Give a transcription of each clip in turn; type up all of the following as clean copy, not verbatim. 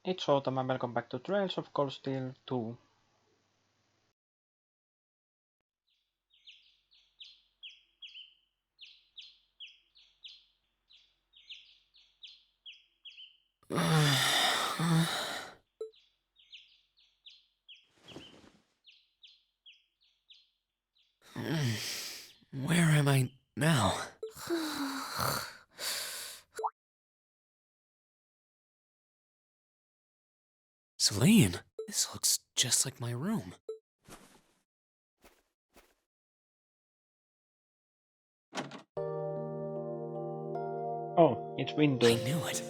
It's autumn and welcome back to Trails of Cold Steel 2. Where am I now? Celine, this looks just like my room. Oh, it's winter. I knew it.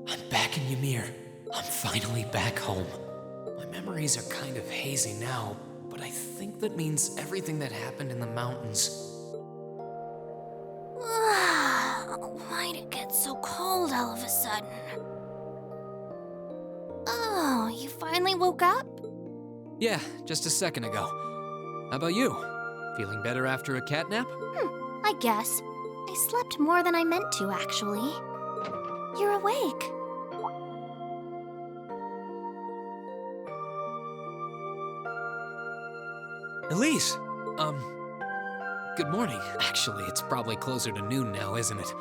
I'm back in Ymir. I'm finally back home. My memories are kind of hazy now, but I think that means everything that happened in the mountains. Why'd it get so cold all of a sudden? Oh, you finally woke up? Yeah, just a second ago. How about you? Feeling better after a cat nap? I guess. I slept more than I meant to, actually. You're awake. Elise! Good morning. Actually, it's probably closer to noon now, isn't it?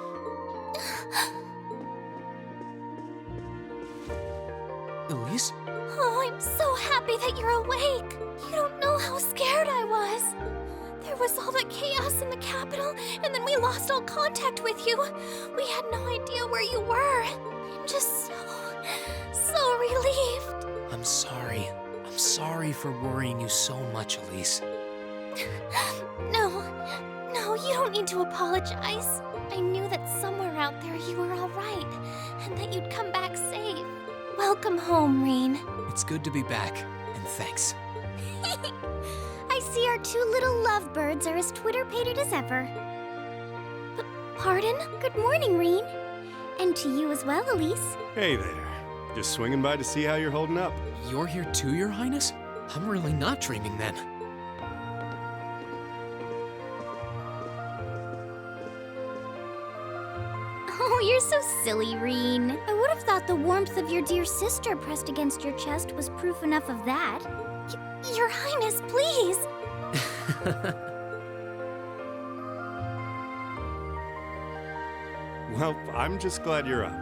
Elise? Oh, I'm so happy that you're awake. You don't know how scared I was. There was all that chaos in the capital, and then we lost all contact with you. We had no idea where you were. I'm just so relieved. I'm sorry. I'm sorry for worrying you so much, Elise. No, you don't need to apologize. I knew that somewhere out there you were all right, and that you'd come back safe. Welcome home, Reen. It's good to be back, and thanks. I see our two little lovebirds are as Twitter-pated as ever. Pardon? Good morning, Reen. And to you as well, Elise. Hey there. Just swinging by to see how you're holding up. You're here too, Your Highness? I'm really not dreaming then. Oh, you're so silly, Reen. I would have thought the warmth of your dear sister pressed against your chest was proof enough of that. Your Highness, please! Well, I'm just glad you're up.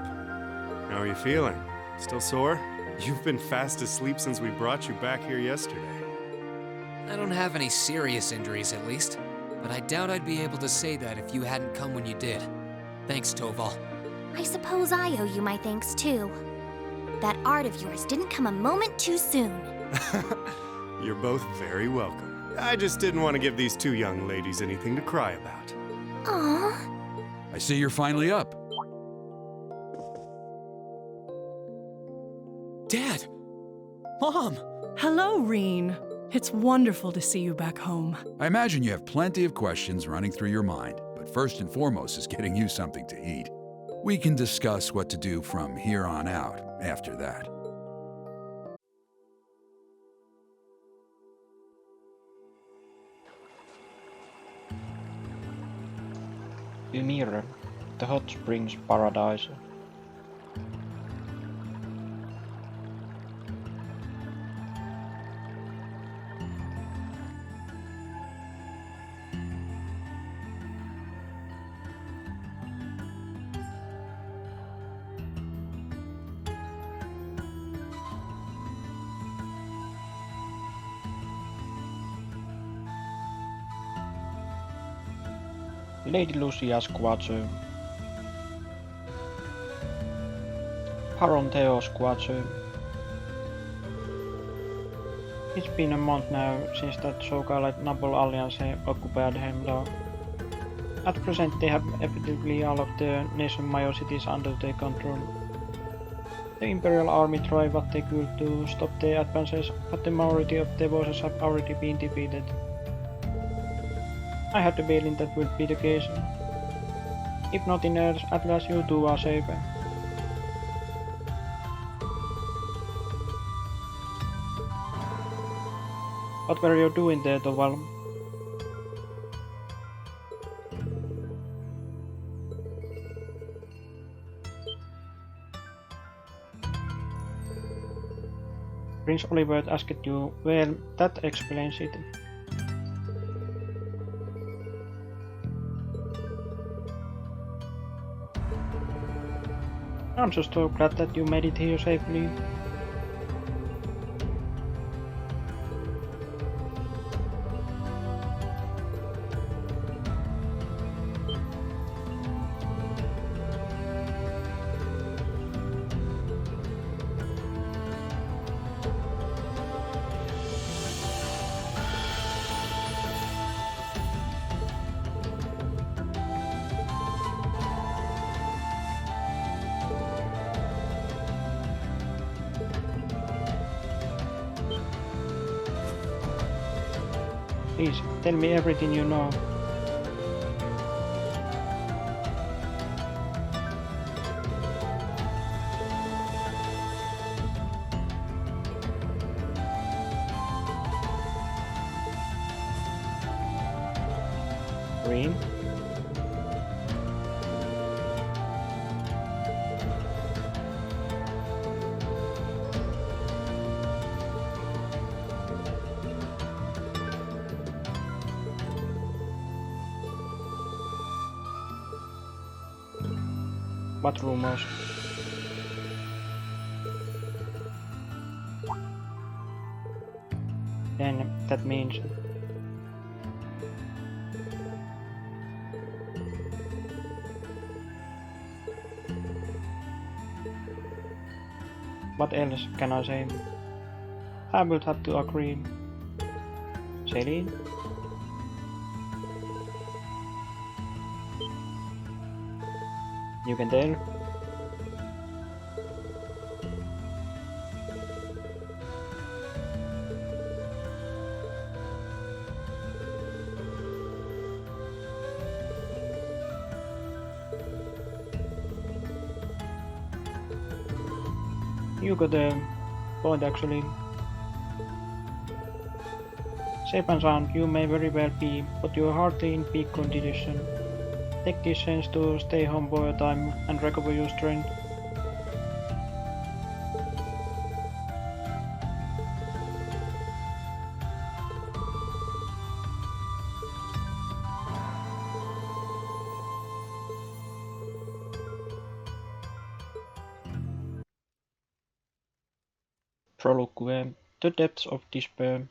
How are you feeling? Still sore? You've been fast asleep since we brought you back here yesterday. I don't have any serious injuries, at least. But I doubt I'd be able to say that if you hadn't come when you did. Thanks, Toval. I suppose I owe you my thanks, too. That art of yours didn't come a moment too soon. You're both very welcome. I just didn't want to give these two young ladies anything to cry about. Aww. I see you're finally up. Dad! Mom! Hello, Reen. It's wonderful to see you back home. I imagine you have plenty of questions running through your mind, but first and foremost is getting you something to eat. We can discuss what to do from here on out after that. Ymir, the hot springs paradise. Lady Lucia's Quacho. Baron Theo's Quacho. It's been a month now since that so-called Noble Alliance occupied Hemlock. At present they have effectively all of the nation's major cities under their control. The Imperial Army tried what they could to stop their advances, but the majority of their forces have already been defeated. I had the feeling that would be the case. If nothing else, at last you two are safe. What were you doing there, Toval? Prince Oliver asked you. Well, that explains it. I'm just so glad that you made it here safely. Please, tell me everything you know. Green? What rumors? Then that means... What else can I say? I would have to agree. Celine? You can tell. You got a point actually. Safe and sound you may very well be, but you're hardly in peak condition. Take this chance to stay home for a time and recover your strength. Prologue. The Depths of Despair.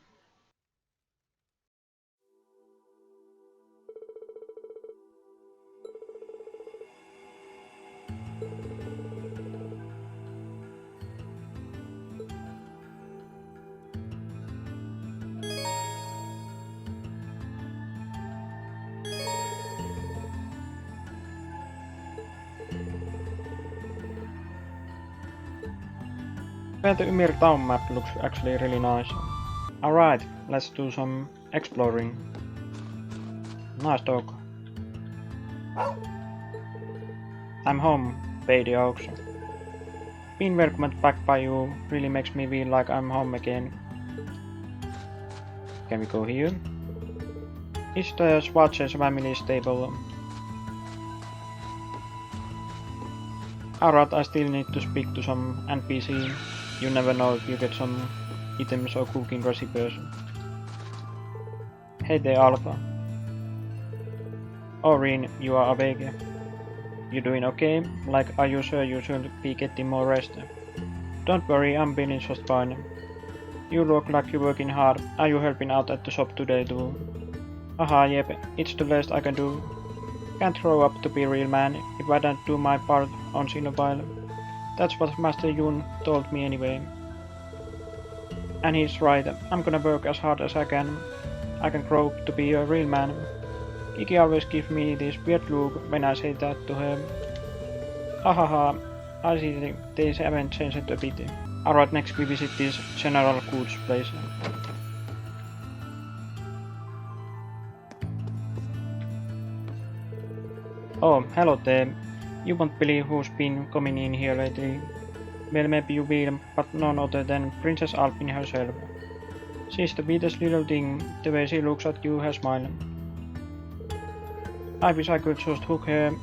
Well, the Ymir town map looks actually really nice. Alright, let's do some exploring. Nice dog. I'm home, Baby Oaks. Being welcomed back by you really makes me feel like I'm home again. Can we go here? Is the Schwarzes family stable? Alright, I still need to speak to some NPC. You never know if you get some items or cooking recipes. Hey there, Alpha. Orin, you are awake. You doing okay? Like, are you sure you should be getting more rest? Don't worry, I'm feeling just fine. You look like you're working hard. Are you helping out at the shop today too? Haha, yep, it's the best I can do. Can't grow up to be a real man if I don't do my part once in a while. That's what Master Yun told me anyway. And he's right, I'm gonna work as hard as I can. I can grow up to be a real man. Kiki always gives me this weird look when I say that to her. Hahaha, I see they haven't changed it a bit. Alright, next we visit this General Goods place. Oh, hello there. You won't believe who's been coming in here lately. Well, maybe you will, but none other than Princess Alfin herself. She's the sweetest little thing, the way she looks at you her smile. I wish I could just hook her.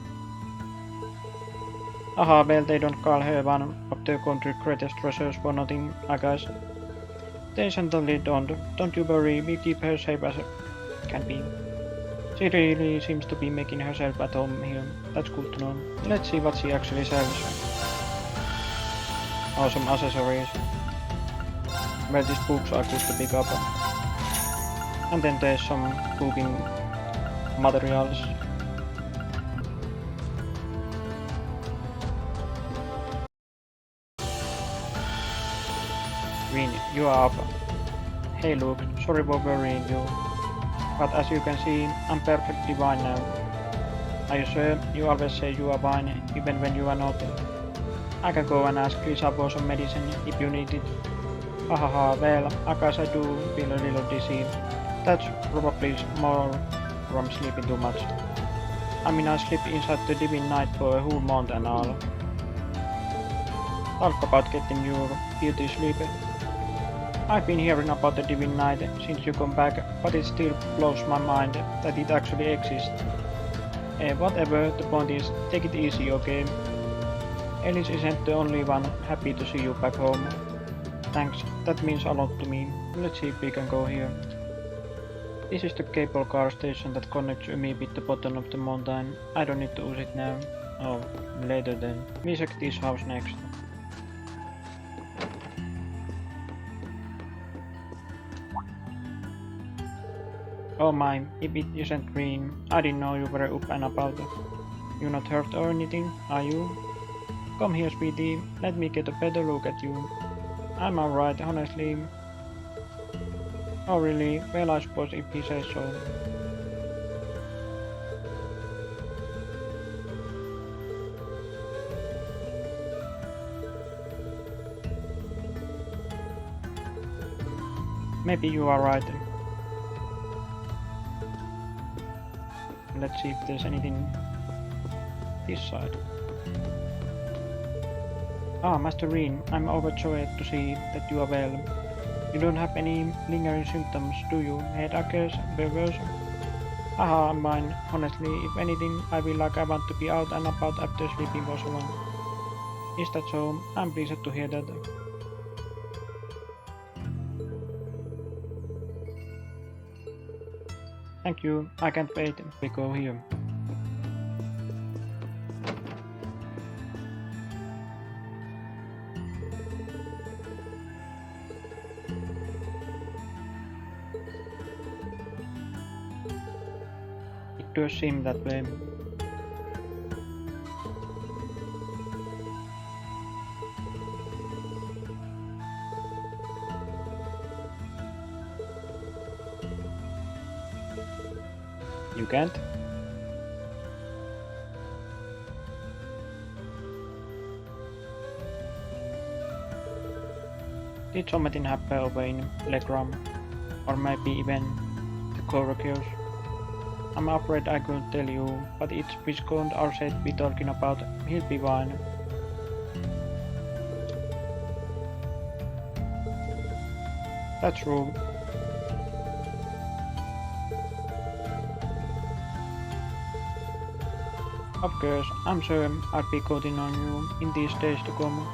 Aha, well, they don't call her one of the country's greatest treasures for nothing, I guess. Decentrally don't you worry, we keep her safe as can be. She really seems to be making herself at home here. That's good to know. Let's see what she actually sells. Awesome accessories. Well, these books are good to pick up. And then there's some cooking materials. Green, you are up. Hey Luke, sorry for worrying you. But as you can see, I'm perfectly fine now. Are you sure? You always say you are fine, even when you are not. I can go and ask Lisa for some medicine if you need it. Hahaha, well, I guess I do feel a little dizzy. That's probably more from sleeping too much. I mean, I sleep inside the Divine Night for a whole month and all. Talk about getting your beauty sleep. I've been hearing about the Divine Night since you come back, but it still blows my mind that it actually exists. Whatever, the point is, take it easy, okay? Elise isn't the only one happy to see you back home. Thanks, that means a lot to me. Let's see if we can go here. This is the cable car station that connects Ymir with the bottom of the mountain. I don't need to use it now. Oh, later then. We check this house next. Oh my, if it isn't green. I didn't know you were up and about. You're not hurt or anything, are you? Come here, sweetie. Let me get a better look at you. I'm alright, honestly. Oh really? Well, I suppose if he says so. Maybe you are right. Let's see if there's anything this side. Ah, Master Reen, I'm overjoyed to see that you are well. You don't have any lingering symptoms, do you? Headaches, fevers? Haha, I'm fine. Honestly, if anything, I feel like I want to be out and about after sleeping for so long. Is that so? I'm pleased to hear that. Thank you, I can't wait. We go here. It does seem that way. You can't? Did something happen over in Legram? Or maybe even the Coracures? I'm afraid I couldn't tell you, but it's Viscount are said to be talking about. He'll be fine. That's true. Of course, I'm sure I'll be counting on you in these days to come.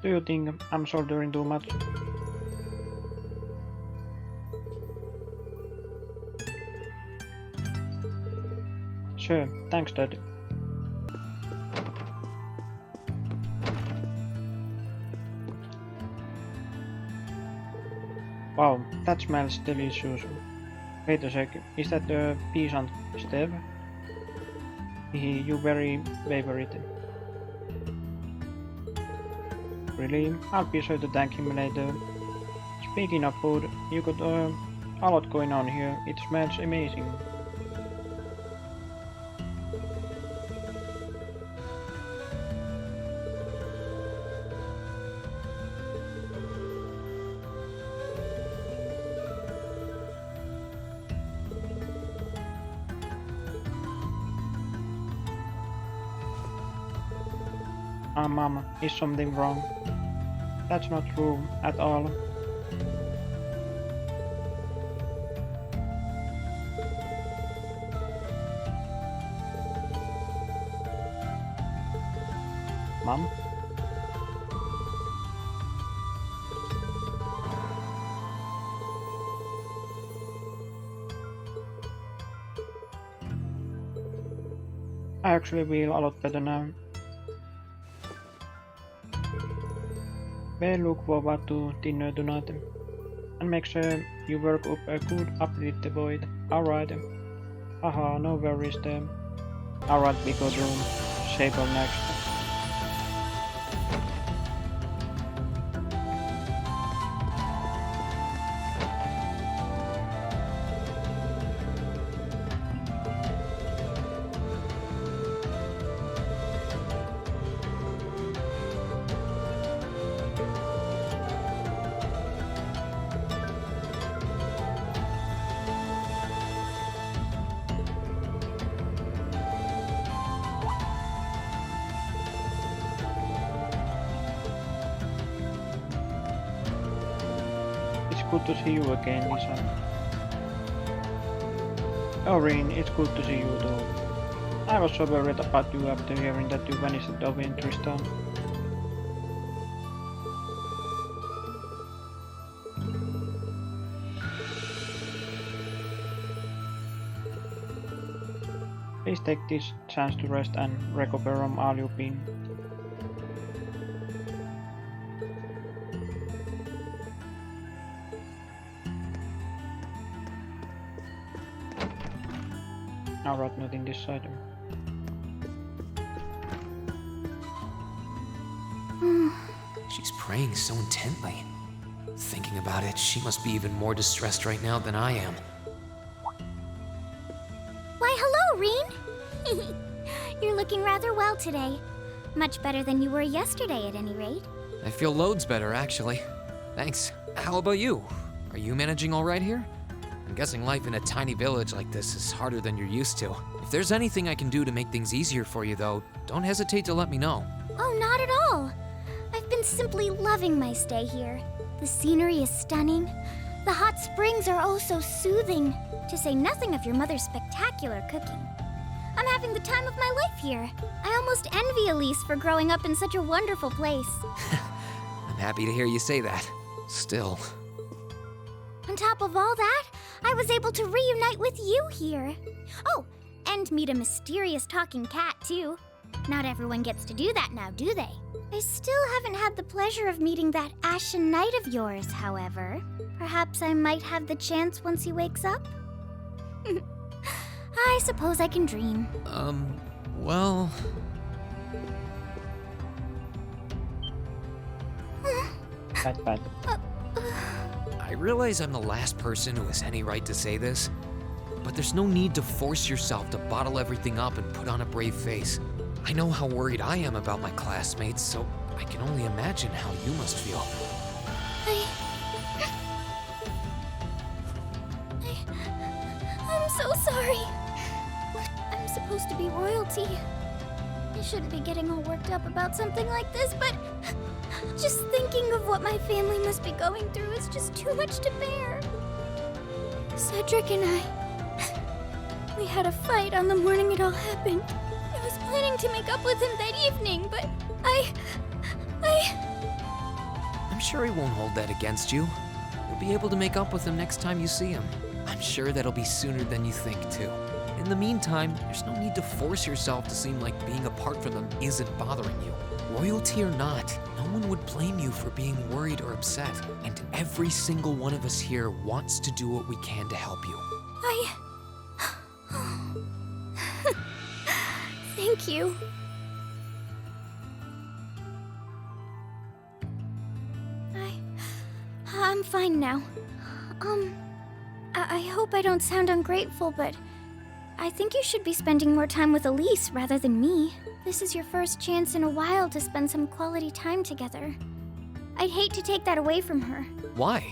Do you think I'm soldering too much? Sure, thanks Dad. Wow, that smells delicious. Wait a sec, is that the peasant Steve? You very favorite. Really? I'll be sure to thank him later. Speaking of food, you got a lot going on here. It smells amazing. Mom, is something wrong? That's not true at all. Mom? I actually feel a lot better now. We look forward to dinner tonight. And make sure you work up a good appetite for it. Alright. Haha, no worries there. Alright, we go to Sable next. Good to see you again, Lisa. Irene, it's good to see you too. I was so worried about you after hearing that you vanished over in Tristan. Please take this chance to rest and recover from all you've been. Alright, not in this side. She's praying so intently. Thinking about it, she must be even more distressed right now than I am. Why, hello, Reen! You're looking rather well today. Much better than you were yesterday, at any rate. I feel loads better, actually. Thanks. How about you? Are you managing all right here? I'm guessing life in a tiny village like this is harder than you're used to. If there's anything I can do to make things easier for you, though, don't hesitate to let me know. Oh, not at all. I've been simply loving my stay here. The scenery is stunning. The hot springs are oh so soothing, to say nothing of your mother's spectacular cooking. I'm having the time of my life here. I almost envy Elise for growing up in such a wonderful place. I'm happy to hear you say that. Still. On top of all that, I was able to reunite with you here. Oh, and meet a mysterious talking cat, too. Not everyone gets to do that now, do they? I still haven't had the pleasure of meeting that Ashen Knight of yours, however. Perhaps I might have the chance once he wakes up? I suppose I can dream. Well... Bad. I realize I'm the last person who has any right to say this, but there's no need to force yourself to bottle everything up and put on a brave face. I know how worried I am about my classmates, so I can only imagine how you must feel. I'm so sorry. I'm supposed to be royalty. I shouldn't be getting all worked up about something like this, but just thinking of what my family must be going through is just too much to bear. Cedric and we had a fight on the morning it all happened. I was planning to make up with him that evening, but I'm sure he won't hold that against you. You'll be able to make up with him next time you see him. I'm sure that'll be sooner than you think, too. In the meantime, there's no need to force yourself to seem like being apart from them isn't bothering you. Royalty or not, no one would blame you for being worried or upset, and every single one of us here wants to do what we can to help you. Thank you. I'm fine now. I hope I don't sound ungrateful, but I think you should be spending more time with Elise rather than me. This is your first chance in a while to spend some quality time together. I'd hate to take that away from her. Why?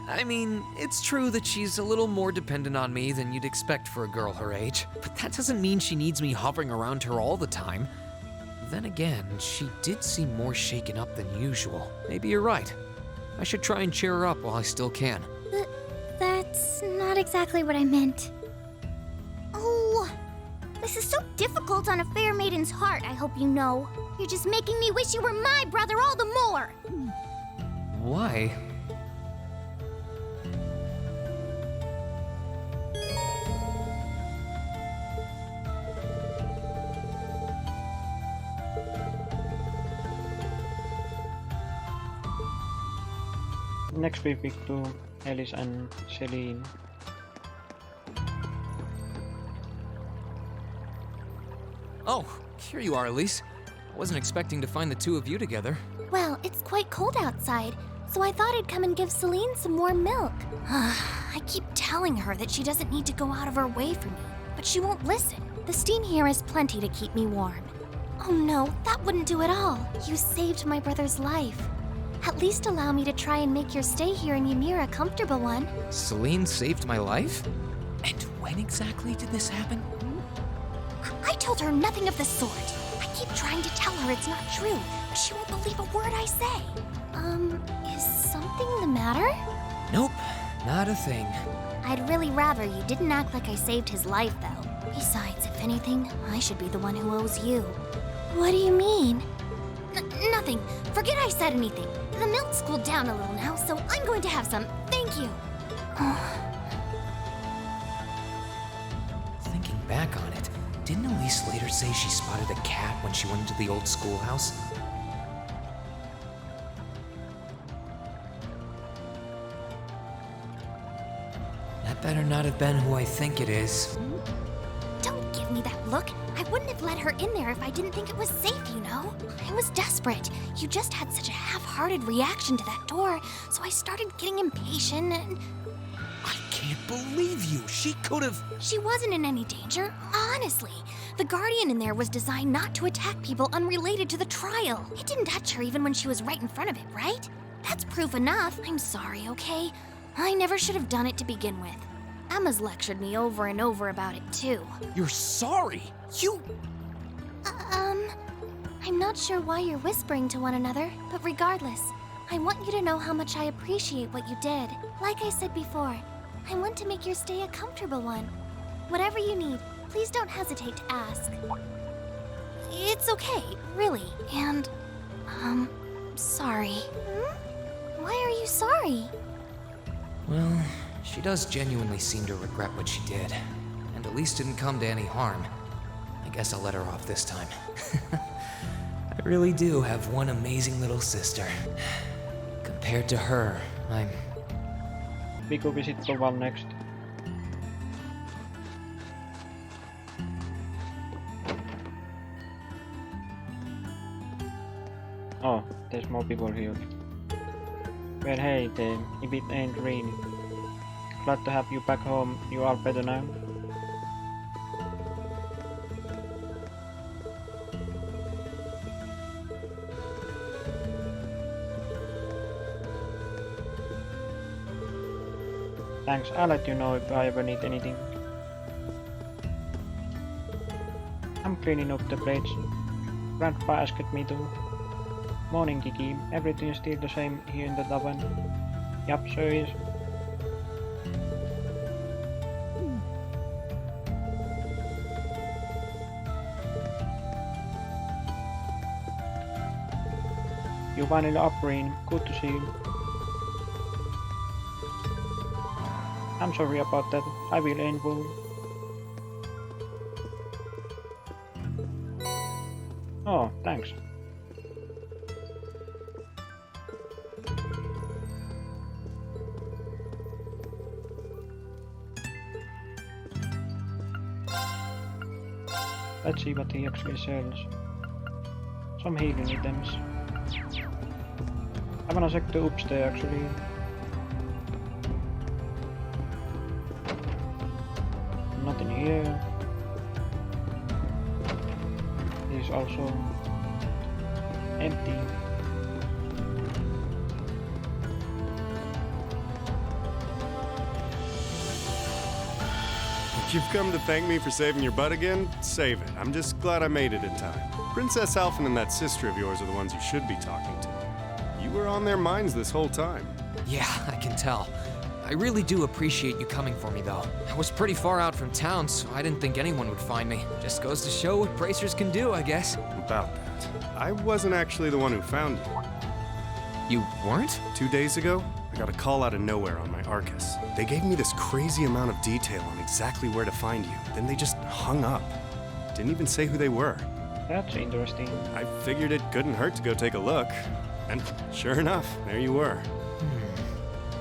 I mean, it's true that she's a little more dependent on me than you'd expect for a girl her age, but that doesn't mean she needs me hovering around her all the time. Then again, she did seem more shaken up than usual. Maybe you're right. I should try and cheer her up while I still can. That's not exactly what I meant. Oh, This is so difficult on a fair maiden's heart, I hope you know. You're just making me wish you were my brother all the more! Why? Next we pick to Elise and Celine. Oh, here you are, Elise. I wasn't expecting to find the two of you together. Well, it's quite cold outside, so I thought I'd come and give Celine some warm milk. I keep telling her that she doesn't need to go out of her way for me, but she won't listen. The steam here is plenty to keep me warm. Oh no, that wouldn't do at all. You saved my brother's life. At least allow me to try and make your stay here in Ymir a comfortable one. Celine saved my life? And when exactly did this happen? I told her nothing of the sort. I keep trying to tell her it's not true, but she won't believe a word I say. Is something the matter? Nope, not a thing. I'd really rather you didn't act like I saved his life, though. Besides, if anything, I should be the one who owes you. What do you mean? Nothing. Forget I said anything. The milk's cooled down a little now, so I'm going to have some. Thank you. Thinking back on it, didn't Elise later say she spotted a cat when she went into the old schoolhouse? That better not have been who I think it is. Don't give me that look. I wouldn't have let her in there if I didn't think it was safe, you know? I was desperate. You just had such a half-hearted reaction to that door, so I started getting impatient and... I can't believe you! She could have... She wasn't in any danger, honestly. The Guardian in there was designed not to attack people unrelated to the trial. It didn't touch her even when she was right in front of it, right? That's proof enough. I'm sorry, okay? I never should have done it to begin with. Emma's lectured me over and over about it, too. You're sorry! You... I'm not sure why you're whispering to one another, but regardless, I want you to know how much I appreciate what you did. Like I said before, I want to make your stay a comfortable one. Whatever you need, please don't hesitate to ask. It's okay, really, and, sorry. Why are you sorry? Well, she does genuinely seem to regret what she did, and Elise didn't come to any harm. I guess I'll let her off this time. I really do have one amazing little sister. Compared to her, I'm... We go visit Toval next. Oh, there's more people here. Well, hey there, if it ain't rain. Glad to have you back home. You are better now. Thanks, I'll let you know if I ever need anything. I'm cleaning up the plates. Grandpa asked me to. Morning, Kiki. Everything is still the same here in the tavern. Yup, sure is. You finally up, Green. Good to see you. I'm sorry about that. I will end well. Oh, thanks. Let's see what he actually sells. Some healing items. I wanna check the upstairs actually. Nothing here. This is also empty. If you've come to thank me for saving your butt again, save it. I'm just glad I made it in time. Princess Alfin and that sister of yours are the ones you should be talking to. You were on their minds this whole time. Yeah, I can tell. I really do appreciate you coming for me, though. I was pretty far out from town, so I didn't think anyone would find me. Just goes to show what bracers can do, I guess. About that, I wasn't actually the one who found you. You weren't? 2 days ago, I got a call out of nowhere on my Arcus. They gave me this crazy amount of detail on exactly where to find you. Then they just hung up. Didn't even say who they were. That's interesting. I figured it couldn't hurt to go take a look. And sure enough, there you were.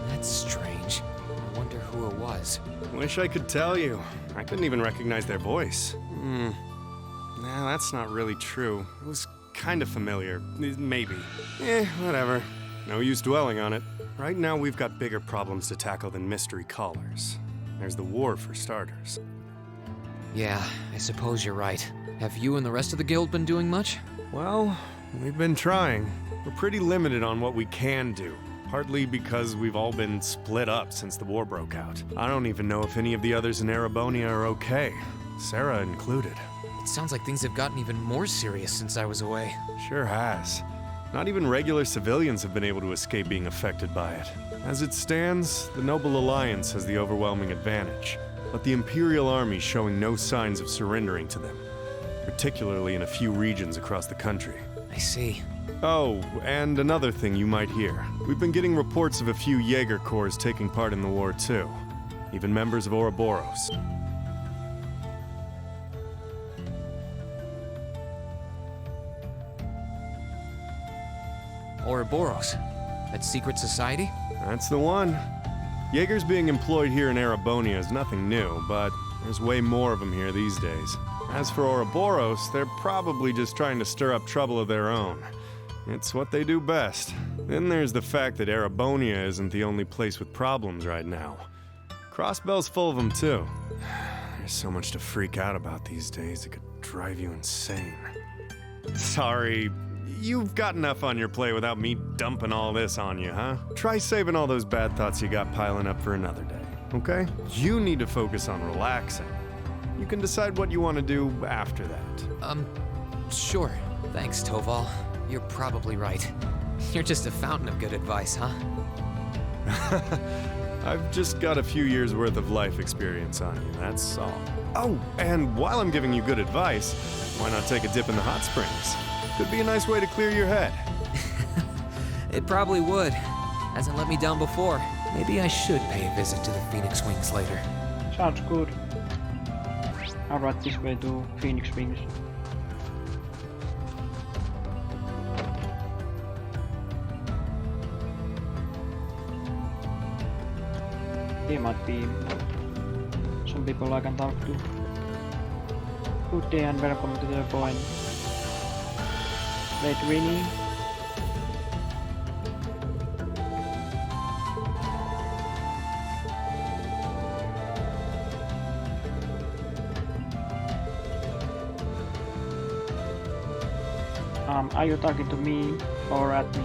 That's strange. I wonder who it was. Wish I could tell you. I couldn't even recognize their voice. Nah, that's not really true. It was kind of familiar. Maybe. Whatever. No use dwelling on it. Right now, we've got bigger problems to tackle than mystery callers. There's the war, for starters. Yeah, I suppose you're right. Have you and the rest of the guild been doing much? Well, we've been trying. We're pretty limited on what we can do. Partly because we've all been split up since the war broke out. I don't even know if any of the others in Erebonia are okay. Sarah included. It sounds like things have gotten even more serious since I was away. Sure has. Not even regular civilians have been able to escape being affected by it. As it stands, the Noble Alliance has the overwhelming advantage, but the Imperial Army's showing no signs of surrendering to them, particularly in a few regions across the country. I see. Oh, and another thing you might hear. We've been getting reports of a few Jaeger Corps taking part in the war too. Even members of Ouroboros. Ouroboros. That secret society? That's the one. Jaegers being employed here in Erebonia is nothing new, but there's way more of them here these days. As for Ouroboros, they're probably just trying to stir up trouble of their own. It's what they do best. Then there's the fact that Erebonia isn't the only place with problems right now. Crossbell's full of them too. There's so much to freak out about these days, it could drive you insane. Sorry, you've got enough on your plate without me dumping all this on you, huh? Try saving all those bad thoughts you got piling up for another day, okay? You need to focus on relaxing. You can decide what you want to do after that. Sure. Thanks, Toval. You're probably right. You're just a fountain of good advice, huh? I've just got a few years worth of life experience on you, that's all. Oh, and while I'm giving you good advice, why not take a dip in the hot springs? Could be a nice way to clear your head. It probably would. Hasn't let me down before. Maybe I should pay a visit to the Phoenix Wings later. Sounds good. I'll ride this way to Phoenix Wings. Here might be some people I can talk to. Good day and welcome to the point. Wait, Winnie? Are you talking to me or at me?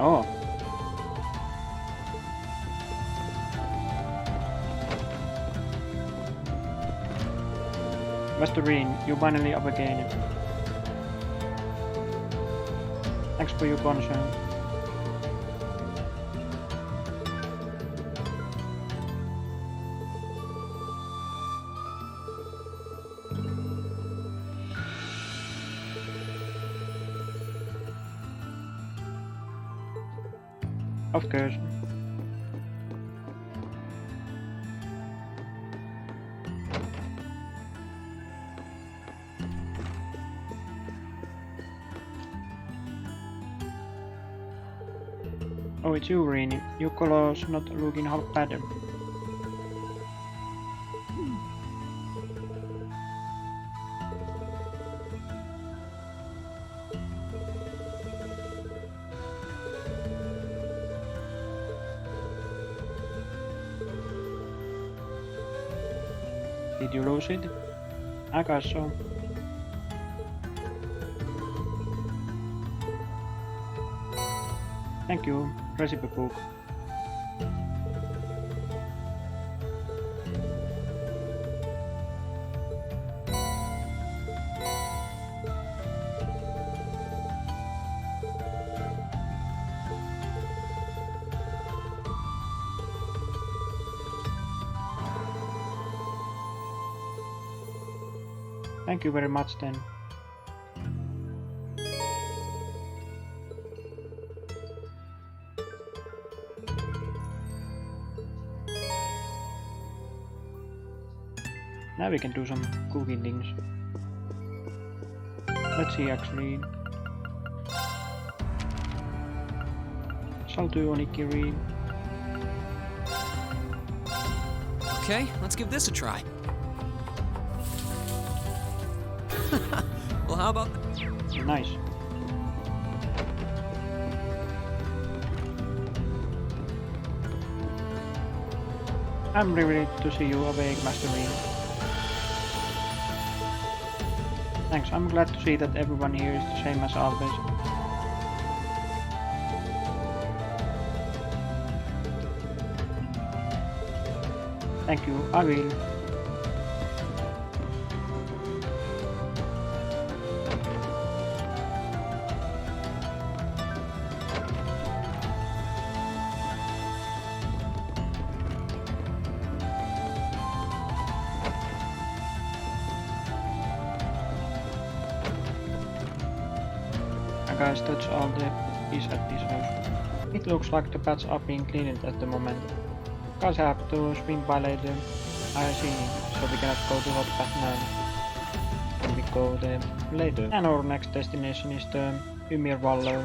Oh. Masterine, you're finally up again. Thanks for your concern. Of course. Oh, it's you, Rainy. Your color's not looking half bad. Did you lose it? I guess so. Thank you. Recipe book. Thank you very much then. Now we can do some cooking things. Let's see actually. Salty onigiri. Okay, let's give this a try. Well, how about... Nice. I'm relieved to see you awake, Master Lee. Thanks, I'm glad to see that everyone here is the same as always. Thank you, I will. Guys, that's all there is at this house. It looks like the paths are being cleaned at the moment. Guys, I have to swing by later. I see, so we cannot go to hot bath now. And we go there later. And our next destination is the Ymir Valley.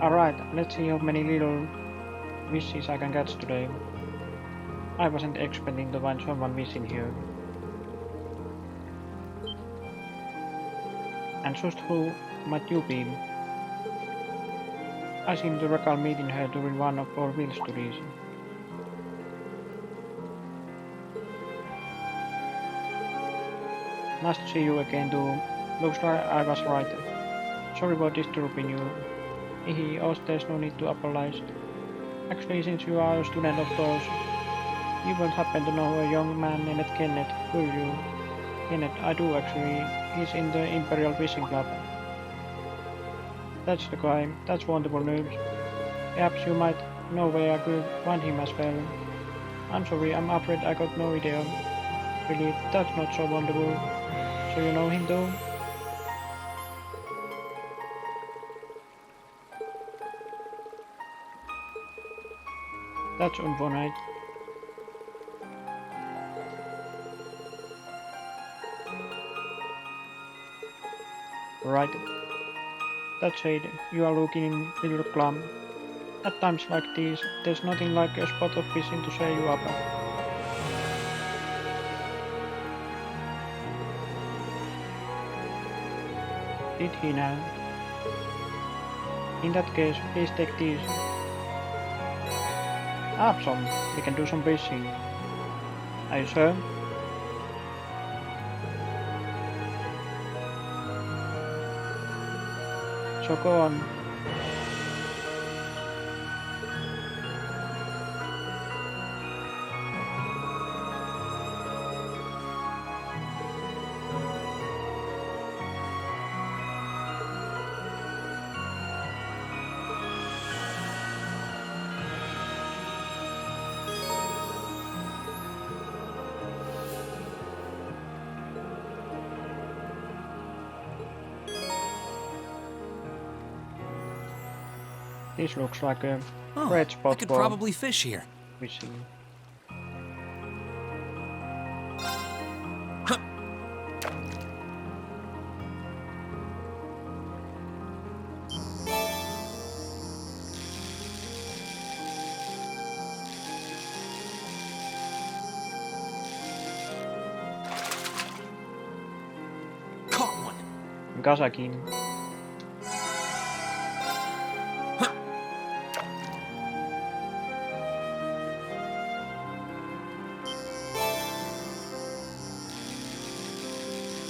Alright, let's see how many little wishes I can catch today. I wasn't expecting to find someone missing here. And just who might you be? I seem to recall meeting her during one of our wheel stories. Nice to see you again too. Looks like I was right. Sorry about disturbing you. Oh, there's no need to apologize. Actually, since you are a student of those, you won't happen to know a young man named Kenneth, will you? Kenneth, I do actually. He's in the Imperial Fishing Club. That's the guy. That's wonderful news. Perhaps you might know where I could find him as well. I'm sorry, I'm afraid I got no idea. Really, that's not so wonderful. So you know him though? That's unfortunate. Right. That's it. You are looking a little glum. At times like these, there's nothing like a spot of fishing to cheer you up. Did he now? In that case, please take these. I have some. We can do some fishing. Are you sure? So go on. This looks like a red I spot could for probably fish here. fishing. Caught one. Gazakin.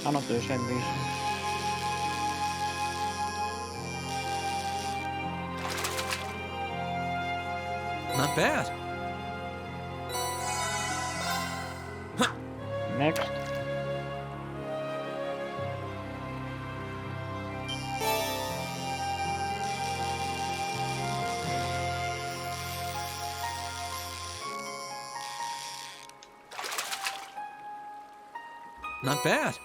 Another same reason. Not bad. Next. Not bad.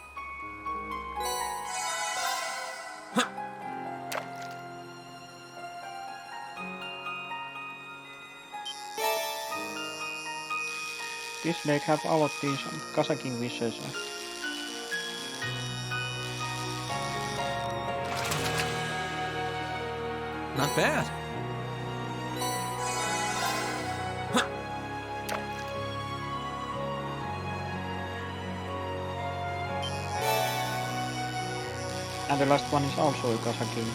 This lake have all of these kayaking wishes. Not bad. And the last one is also a kayaking.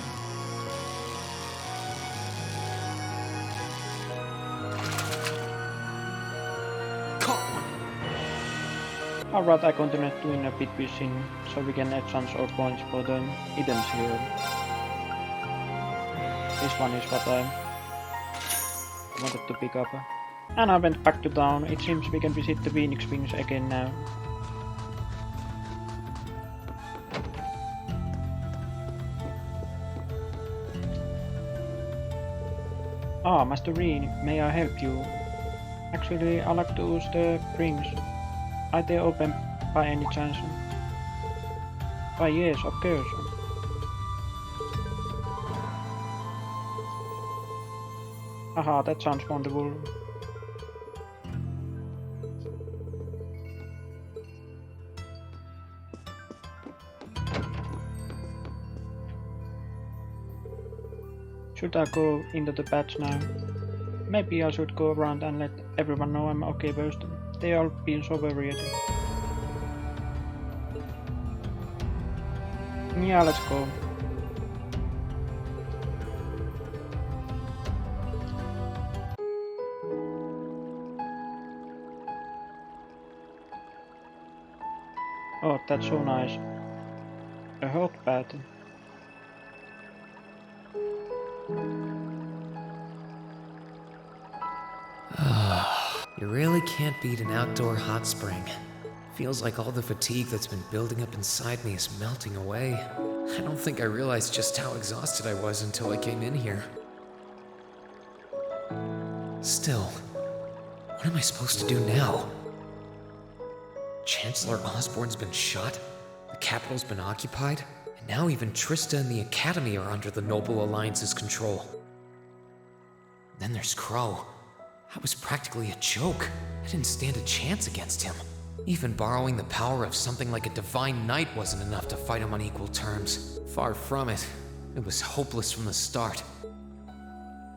Alright, I continue doing a bit fishing so we can add chance or points for the items here. This one is what I wanted to pick up. And I went back to town. It seems we can visit the Phoenix Wings again now. Ah, Master Reen, may I help you? Actually, I like to use the rings. Are they open by any chance? Why yes, of course. Haha, that sounds wonderful. Should I go into the patch now? Maybe I should go around and let everyone know I'm okay first. They all been so worried. Yeah, let's go. Oh, that's so nice. A hot bath. You really can't beat an outdoor hot spring. Feels like all the fatigue that's been building up inside me is melting away. I don't think I realized just how exhausted I was until I came in here. Still, what am I supposed to do now? Chancellor Osborne's been shot, the capital's been occupied, and now even Trista and the Academy are under the Noble Alliance's control. Then there's Crow. I was practically a joke. I didn't stand a chance against him. Even borrowing the power of something like a divine knight wasn't enough to fight him on equal terms. Far from it. It was hopeless from the start.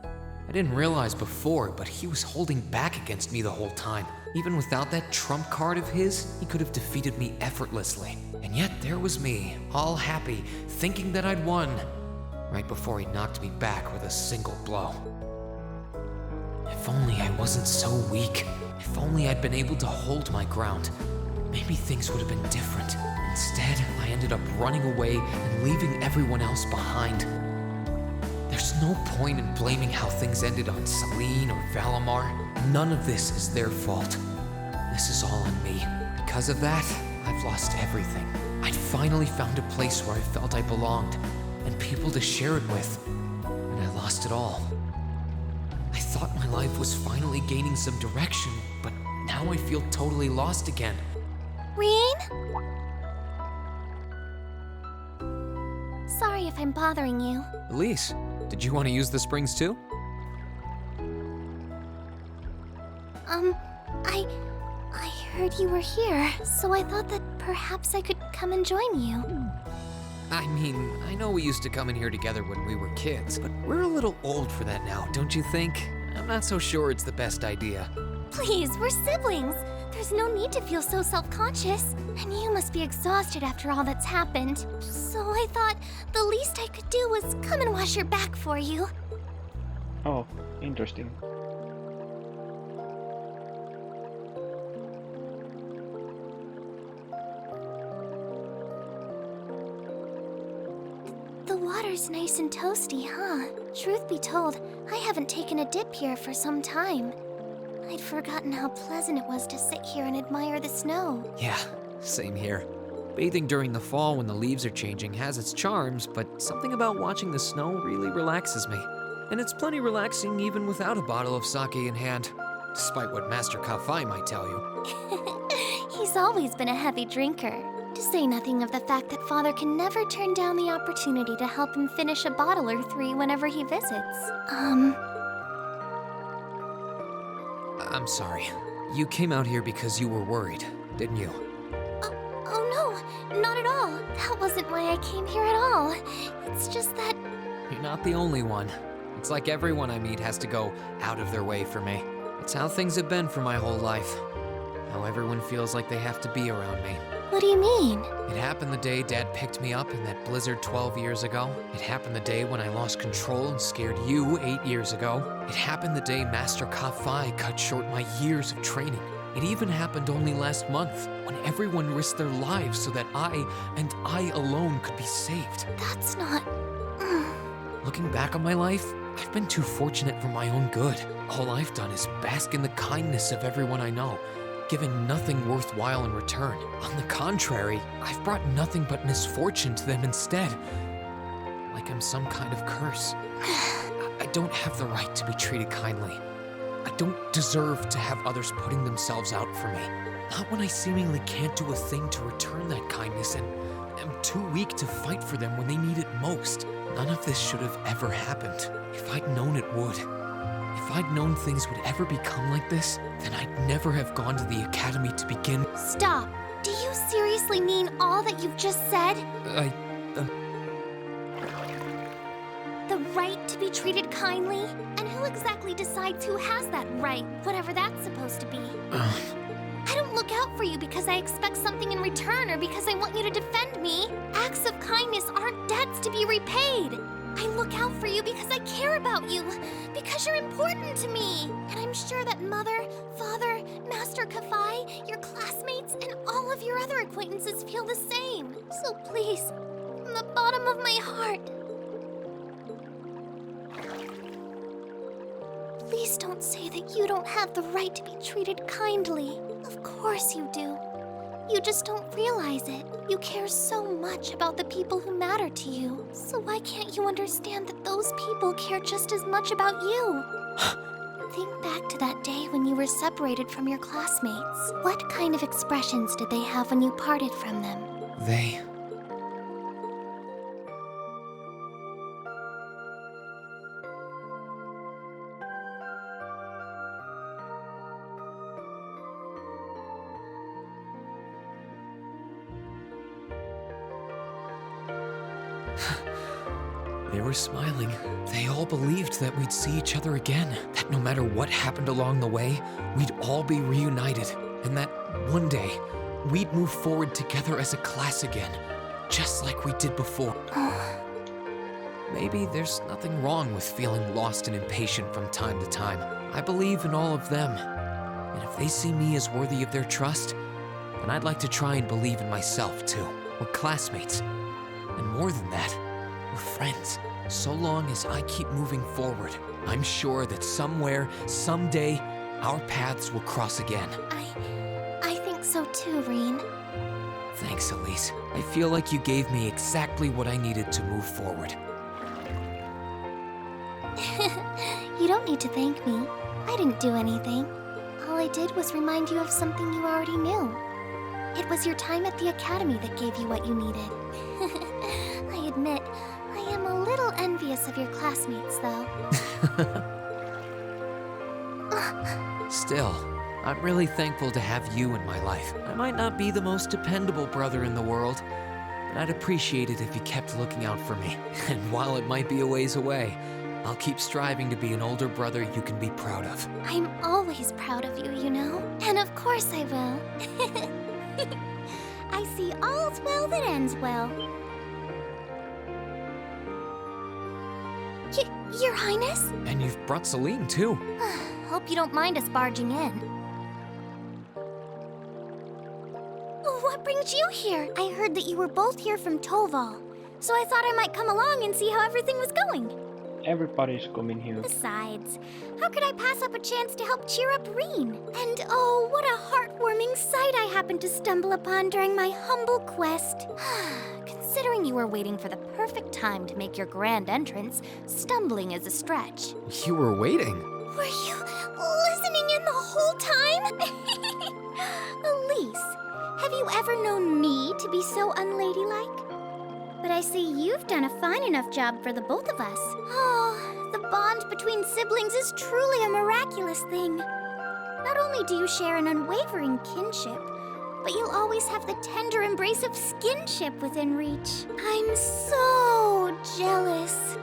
I didn't realize before, but he was holding back against me the whole time. Even without that trump card of his, he could have defeated me effortlessly. And yet there was me, all happy, thinking that I'd won, right before he knocked me back with a single blow. If only I wasn't so weak. If only I'd been able to hold my ground. Maybe things would have been different. Instead, I ended up running away and leaving everyone else behind. There's no point in blaming how things ended on Celine or Valimar. None of this is their fault. This is all on me. Because of that, I've lost everything. I'd finally found a place where I felt I belonged, and people to share it with, and I lost it all. I thought my life was finally gaining some direction, but now I feel totally lost again. Reen? Sorry if I'm bothering you. Elise, did you want to use the springs too? I heard you were here, so I thought that perhaps I could come and join you. I mean, I know we used to come in here together when we were kids, but we're a little old for that now, don't you think? I'm not so sure it's the best idea. Please, we're siblings. There's no need to feel so self-conscious. And you must be exhausted after all that's happened. So I thought the least I could do was come and wash your back for you. Oh, interesting. The water's nice and toasty, huh? Truth be told, I haven't taken a dip here for some time. I'd forgotten how pleasant it was to sit here and admire the snow. Yeah, same here. Bathing during the fall when the leaves are changing has its charms, but something about watching the snow really relaxes me. And it's plenty relaxing even without a bottle of sake in hand, despite what Master Kafai might tell you. He's always been a heavy drinker. To say nothing of the fact that Father can never turn down the opportunity to help him finish a bottle or three whenever he visits. I'm sorry. You came out here because you were worried, didn't you? Oh no, not at all. That wasn't why I came here at all. It's just that... You're not the only one. It's like everyone I meet has to go out of their way for me. It's how things have been for my whole life. How everyone feels like they have to be around me. What do you mean? It happened the day Dad picked me up in that blizzard 12 years ago. It happened the day when I lost control and scared you 8 years ago. It happened the day Master Kafai cut short my years of training. It even happened only last month, when everyone risked their lives so that I, and I alone, could be saved. That's not... Looking back on my life, I've been too fortunate for my own good. All I've done is bask in the kindness of everyone I know, giving nothing worthwhile in return. On the contrary, I've brought nothing but misfortune to them instead. Like I'm some kind of curse. I don't have the right to be treated kindly. I don't deserve to have others putting themselves out for me. Not when I seemingly can't do a thing to return that kindness and am too weak to fight for them when they need it most. None of this should have ever happened. If I'd known it would. If I'd known things would ever become like this, then I'd never have gone to the academy to begin. Stop! Do you seriously mean all that you've just said? The right to be treated kindly? And who exactly decides who has that right, whatever that's supposed to be? I don't look out for you because I expect something in return or because I want you to defend me. Acts of kindness aren't debts to be repaid. I look out for you because I care about you, because you're important to me. And I'm sure that Mother, Father, Master Kafai, your classmates, and all of your other acquaintances feel the same. So please, from the bottom of my heart, please don't say that you don't have the right to be treated kindly. Of course you do. You just don't realize it. You care so much about the people who matter to you. So why can't you understand that those people care just as much about you? Think back to that day when you were separated from your classmates. What kind of expressions did they have when you parted from them? They... They were smiling. They all believed that we'd see each other again, that no matter what happened along the way, we'd all be reunited, and that one day, we'd move forward together as a class again, just like we did before. Maybe there's nothing wrong with feeling lost and impatient from time to time. I believe in all of them, and if they see me as worthy of their trust, then I'd like to try and believe in myself too. We're classmates, and more than that, we're friends. So long as I keep moving forward, I'm sure that somewhere, someday, our paths will cross again. I think so too, Reen. Thanks, Elise. I feel like you gave me exactly what I needed to move forward. You don't need to thank me. I didn't do anything. All I did was remind you of something you already knew. It was your time at the academy that gave you what you needed. I admit, I am a little envious of your classmates, though. Still, I'm really thankful to have you in my life. I might not be the most dependable brother in the world, but I'd appreciate it if you kept looking out for me. And while it might be a ways away, I'll keep striving to be an older brother you can be proud of. I'm always proud of you, you know? And of course I will. I see all's well that ends well. Your Highness? And you've brought Celine, too. Hope you don't mind us barging in. What brings you here? I heard that you were both here from Toval, so I thought I might come along and see how everything was going. Everybody's coming here. Besides, how could I pass up a chance to help cheer up Reen? And oh, what a heartwarming sight I happened to stumble upon during my humble quest. Considering you were waiting for the perfect time to make your grand entrance, stumbling is a stretch. You were waiting? Were you listening in the whole time? Elise, Have you ever known me to be so unladylike? But I see you've done a fine enough job for the both of us. Oh, the bond between siblings is truly a miraculous thing. Not only do you share an unwavering kinship, but you'll always have the tender embrace of skinship within reach. I'm so jealous.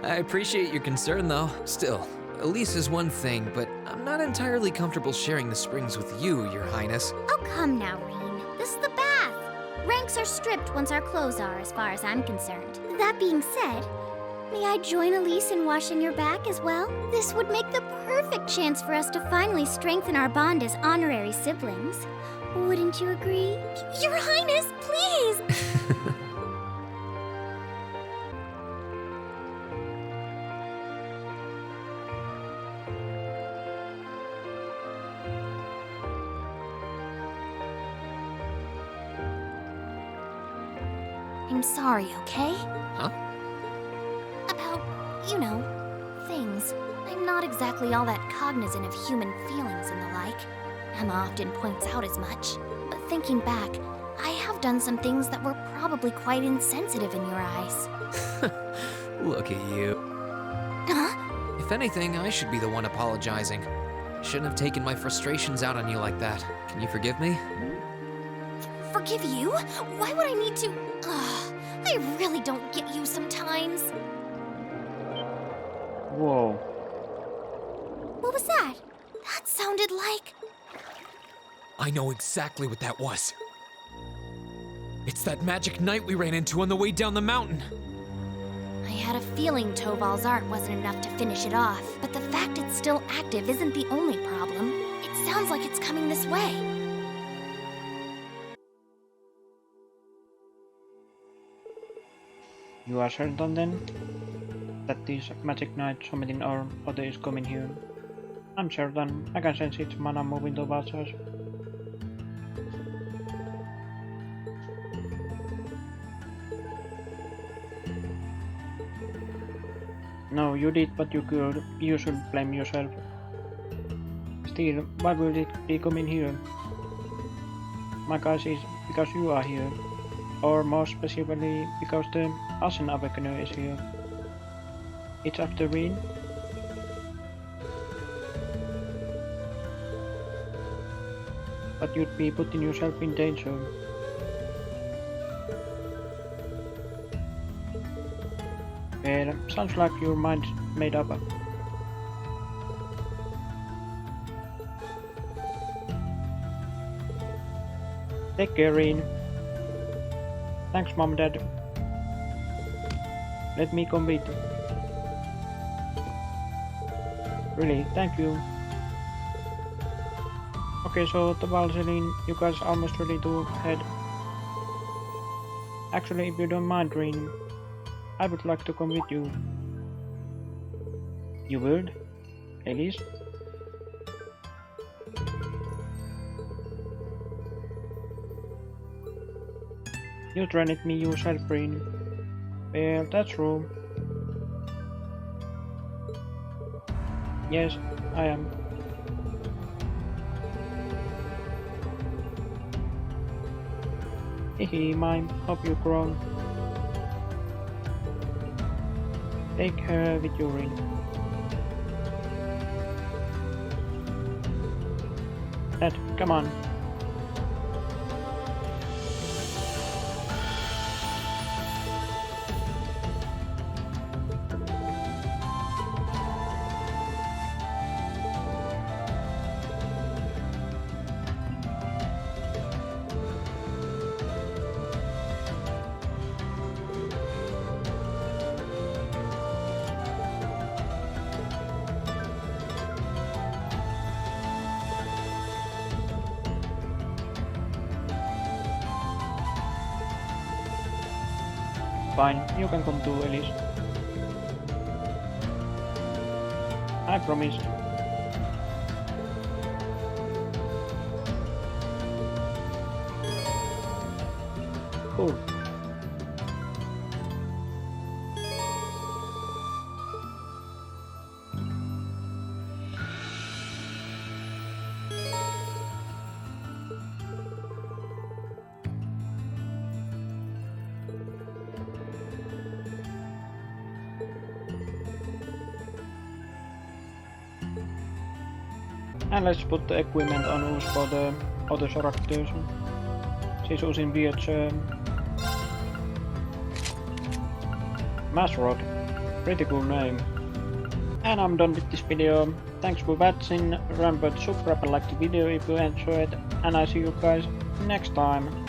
I appreciate your concern, though. Still, Elise is one thing, but I'm not entirely comfortable sharing the springs with you, Your Highness. Oh, come now, Reen. This is the bath. Ranks are stripped once our clothes are, as far as I'm concerned. That being said, may I join Elise in washing your back as well? This would make the perfect chance for us to finally strengthen our bond as honorary siblings. Wouldn't you agree? Your Highness, please! I'm sorry, okay? Huh? About, you know, things. I'm not exactly all that cognizant of human feelings and the like. Emma often points out as much. But thinking back, I have done some things that were probably quite insensitive in your eyes. Look at you. Huh? If anything, I should be the one apologizing. Shouldn't have taken my frustrations out on you like that. Can you forgive me? Forgive you? Why would I need to? Ugh, I really don't get you sometimes. Whoa. What was that? That sounded like... I know exactly what that was. It's that magic knight we ran into on the way down the mountain. I had a feeling Toval's art wasn't enough to finish it off, but the fact it's still active isn't the only problem. It sounds like it's coming this way. You are certain then that this magic knight summoning our other is coming here? I'm certain. I can sense its mana moving towards us. No, you did what you could. You should blame yourself. Still, why will it be coming here? My guess is because you are here. Or more specifically, because the Ashen Awakener is here. It's after Reen. But you'd be putting yourself in danger. Well, sounds like your mind's made up. Take care, Reen. Thanks, Mom and Dad. Let me come with. Really, thank you. Okay, so Toval, Celine, you guys are almost ready to head. Actually, if you don't mind, Reen, I would like to come with you. You would? Elise? You trained me yourself, Reen. Well, that's true. Yes, I am. Hehe, mime, hope you've grown. Take her with you, Reen. Dad, come on. Fine, you can come too, Elise. I promise. Cool. And let's put the equipment on use for the other characters. Siis uusin Wheelchair. Mass Rod. Pretty cool name. And I'm done with this video. Thanks for watching. Remember to subscribe and like the video if you enjoyed. And I see you guys next time.